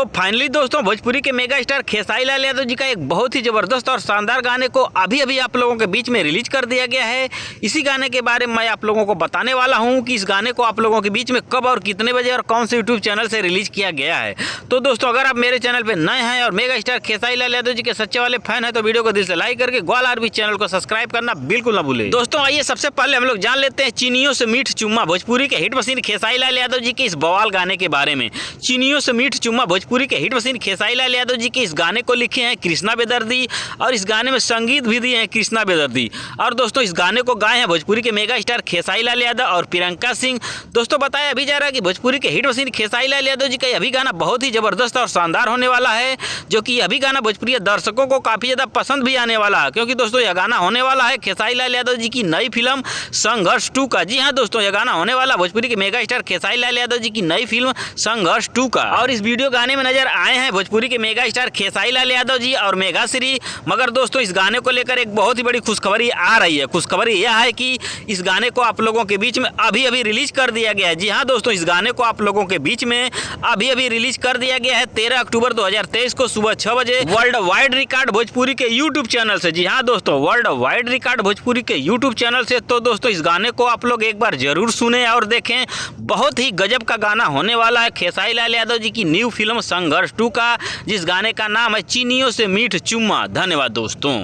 तो फाइनली दोस्तों भोजपुरी के मेगा स्टार खेसारी लाल यादव जी का एक बहुत ही जबरदस्त और शानदार गाने को अभी अभी आप लोगों के बीच में रिलीज कर दिया गया है। इसी गाने के बारे में मैं आप लोगों को बताने वाला हूं कि इस गाने को आप लोगों के बीच में कब और कितने बजे और कौन से यूट्यूब चैनल से रिलीज किया गया है। तो दोस्तों अगर आप मेरे चैनल पर नए हैं और मेगा स्टार खेसारी लाल यादव जी के सच्चे वाले फैन है तो वीडियो को दिल से लाइक करके ग्वाल आरबी चैनल को सब्सक्राइब करना बिल्कुल ना भूले। दोस्तों आइए सबसे पहले हम लोग जान लेते हैं चीनियों से मीठ चुम्मा भोजपुरी के हिट मशीन खेसारी लाल यादव जी के इस बवाल गाने के बारे में। चीनियों से मीठ चुम्मा भोजपुरी के हिट मशीन खेसारी लाल यादव जी के इस गाने को लिखे हैं कृष्णा बेदर्दी और इस गाने में संगीत भी दिए हैं कृष्णा बेदर्दी। और दोस्तों इस गाने को गाए हैं भोजपुरी के मेगा स्टार खेसारी लाल यादव और प्रियंका सिंह। दोस्तों बताया अभी जा रहा है कि भोजपुरी के हिट मशीन खेसारी लाल यादव जी का अभी गाना बहुत ही जबरदस्त और शानदार होने वाला है, जो कि अभी गाना भोजपुरी दर्शकों को काफी ज्यादा पसंद भी आने वाला है, क्योंकि दोस्तों यह गाना होने वाला है खेसारी लाल यादव जी की नई फिल्म संघर्ष 2 का। जी हाँ दोस्तों, यह गाना होने वाला भोजपुरी के मेगा स्टार खेसारी लाल यादव जी की नई फिल्म संघर्ष 2 का। और इस वीडियो गाने में नजर आए हैं भोजपुरी के मेगा स्टार खेसारी लाल यादव जी और मेगा श्री। मगर दोस्तों इस गाने को लेकर एक बहुत ही बड़ी खुशखबरी आ रही है। खुशखबरी यह है कि इस गाने को आप लोगों के बीच में अभी अभी रिलीज कर दिया गया है। जी हाँ दोस्तों, इस गाने को आप लोगों के बीच में अभी अभी रिलीज कर दिया गया है 13 अक्टूबर 2023 को सुबह 6 बजे वर्ल्ड वाइड रिकॉर्ड भोजपुरी के यूट्यूब चैनल से। जी हाँ दोस्तों, वर्ल्ड वाइड रिकॉर्ड भोजपुरी के यूट्यूब चैनल से। तो दोस्तों इस गाने को आप लोग एक बार जरूर सुने और देखें। बहुत ही गजब का गाना होने वाला है खेसारी लाल यादव जी की न्यू फिल्म संघर्ष 2 का, जिस गाने का नाम है चीनियों से मीठ चुम्मा। धन्यवाद दोस्तों।